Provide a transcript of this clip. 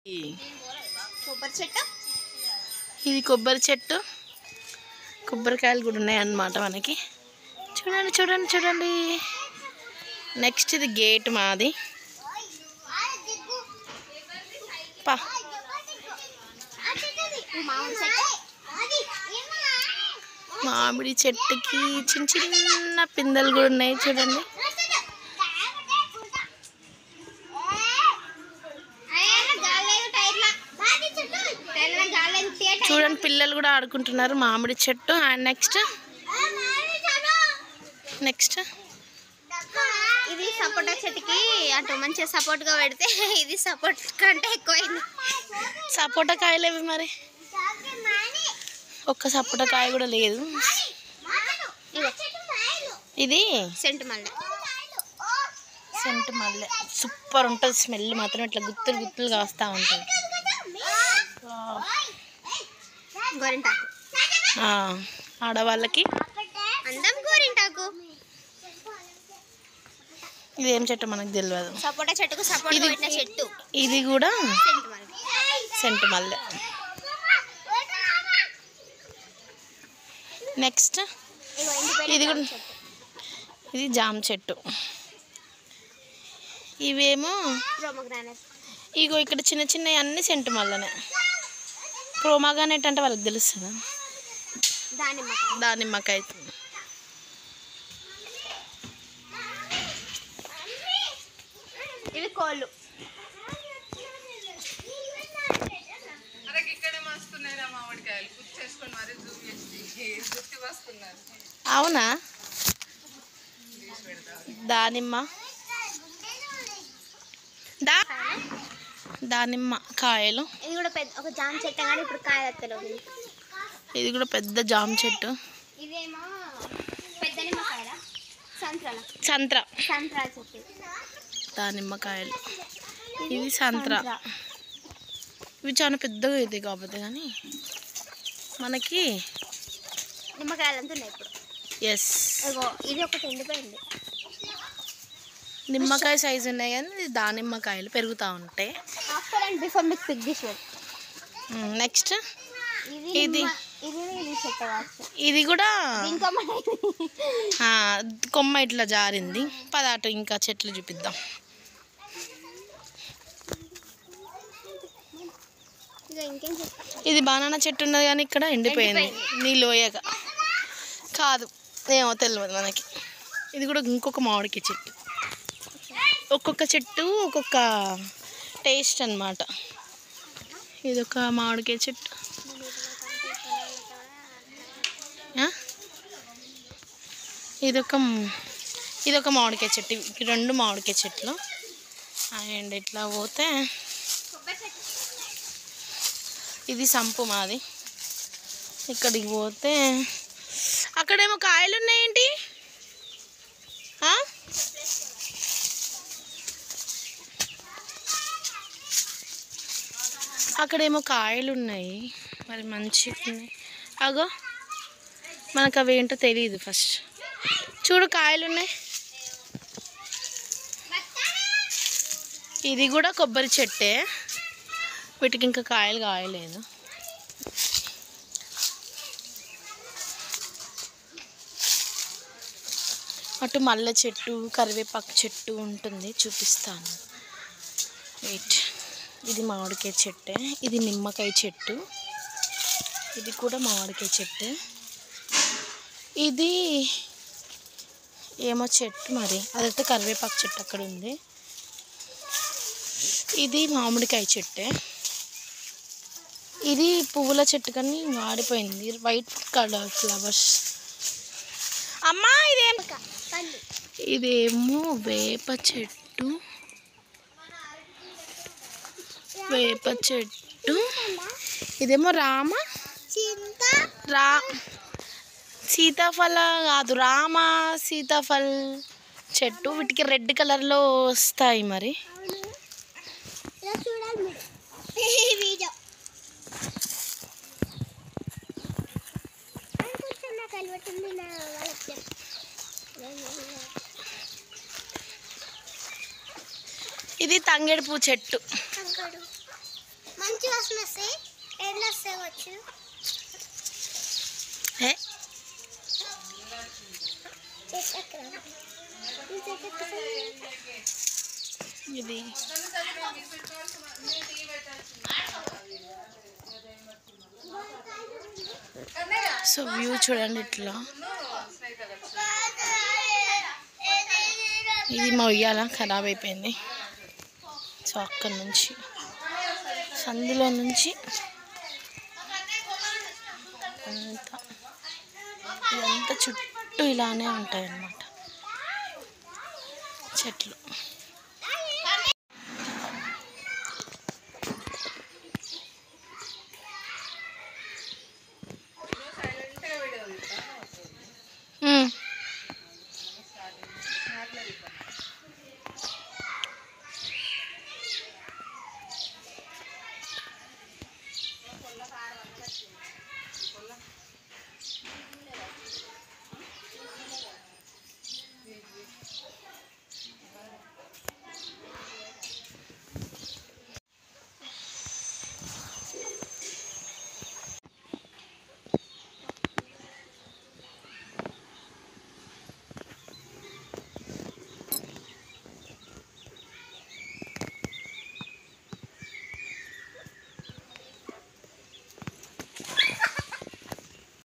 కొబ్బరి చెట్టు, ఇది కొబ్బరి చెట్టు, కొబ్బరికాయలు కూడా ఉన్నాయి అన్నమాట మనకి. చూడండి చూడండి చూడండి. నెక్స్ట్ ఇది గేట్ మాది. పా మామిడి చెట్టుకి చిన్న చిన్న పిందెలు కూడా ఉన్నాయి చూడండి. చూడండి పిల్లలు కూడా ఆడుకుంటున్నారు మామిడి చెట్టు. అండ్ నెక్స్ట్ ఇది సపోటా చెట్టుకి అటు మంచిగా సపోర్ట్ గా పెడితే ఇది సపోర్ట్ కంటే ఎక్కువైంది. సపోటా కాయలు అవి మరి ఒక్క సపోటా కాయ కూడా లేదు. ఇది సెంటు మల్లె సూపర్ ఉంటుంది. స్మెల్ మాత్రం ఇట్లా గుత్తులు గుత్తులు కాస్తూ ఉంటుంది. గోరింటాకు ఆడవాళ్ళకి అందం. గోరింటాకు ఇది ఏం చెట్టు మనకు తెలియదు. సపోటా చెట్టుకు సపోర్ట్ పెట్టిన చెట్టు. ఇది కూడా సెంటు మల్లె. నెక్స్ట్ ఇది కూడా ఇది జామ చెట్టు. ఇవేమో ఇగో ఇక్కడ చిన్న చిన్నవి అన్నీ సెంటు మల్లెనే. ప్రోమాగానేట్ అంటే వాళ్ళకి తెలుస్తుందా? దానిమ్మకాయ. ఇవి కోళ్ళు. అవునా? దానిమ్మ కాయలు. ఇది కూడా పెద్ద ఒక జామ చెట్టు కానీ ఇప్పుడు కాయ వస్తలేదు. ఇది కూడా పెద్ద జామ చెట్టు. ఇదేమో పెద్ద నిమ్మకాయల సంత్రా చెట్టు. దానిమ్మకాయలు. ఇది సంత్రా. ఇవి చాలా పెద్దగా అవుతాయి కాకపోతే కానీ మనకి నిమ్మకాయలు అంతా ఉన్నాయి ఇప్పుడు. ఎస్, ఇది ఒకటి ఎండిపోయింది. నిమ్మకాయ సైజు ఉన్నాయి కానీ దానిమ్మకాయలు పెరుగుతూ ఉంటాయి. ఆఫ్టర్ అండ్ బిఫోర్ మీకు పిక్ దిస్ వన్. నెక్స్ట్ ఇది ఇది కూడా కొమ్మ ఇట్లా జారింది. పదాటు ఇంకా చెట్లు చూపిద్దాం. ఇది బనానా చెట్టు ఉన్నది కానీ ఇక్కడ ఎండిపోయింది నీళ్ళు పోయాక. కాదు ఏమో తెలియదు మనకి. ఇది కూడా ఇంకొక మామిడికాయ చెట్టు. ఒక్కొక్క చెట్టు ఒక్కొక్క టేస్ట్ అన్నమాట. ఇదొక మామిడికాయ చెట్టు. ఇదొక మామిడికాయ చెట్టు. రెండు మామిడికాయ చెట్లు. అండ్ ఇట్లా పోతే ఇది సంపు మాది. ఇక్కడికి పోతే అక్కడేమో కాయలు ఉన్నాయేంటి? అక్కడేమో కాయలు ఉన్నాయి మరి మంచిగా ఉన్నాయి. అగో మనకు అవి ఏంటో తెలియదు. ఫస్ట్ చూడు కాయలు ఉన్నాయి. ఇది కూడా కొబ్బరి చెట్టే. వీటికి ఇంకా కాయలు కాయలేదు. అటు మల్లె చెట్టు కరివేపాకు చెట్టు ఉంటుంది, చూపిస్తాను. వెయిట్. ఇది మామిడికాయ చెట్టే. ఇది నిమ్మకాయ చెట్టు. ఇది కూడా మామిడికాయ చెట్టు. ఇది ఏమో చెట్టు మరి, అదైతే కరివేపాకు చెట్టు అక్కడ ఉంది. ఇది మామిడికాయ చెట్టే. ఇది పువ్వుల చెట్టు కానీ వాడిపోయింది. White colour flowers. అమ్మా ఇదేమో వేప చెట్టు. ఇదేమో సీతాఫల కాదు, రామ సీతాఫల్ చెట్టు. వీటికి రెడ్ కలర్లో వస్తాయి మరి. ఇది తంగేడు పూ చెట్టు. మంచి వాసన వస్తాయి. ఎట్లా వస్తాయి వచ్చు ఇది సో వ్యూ చూడండి ఇట్లా. ఇది మా ఉయ్యాల ఖరాబ్ అయిపోయింది. సో అక్కడ నుంచి సందులో నుంచి అంతా ఇదంతా చుట్టూ ఇలానే ఉంటాయి అన్నమాట చెట్లు.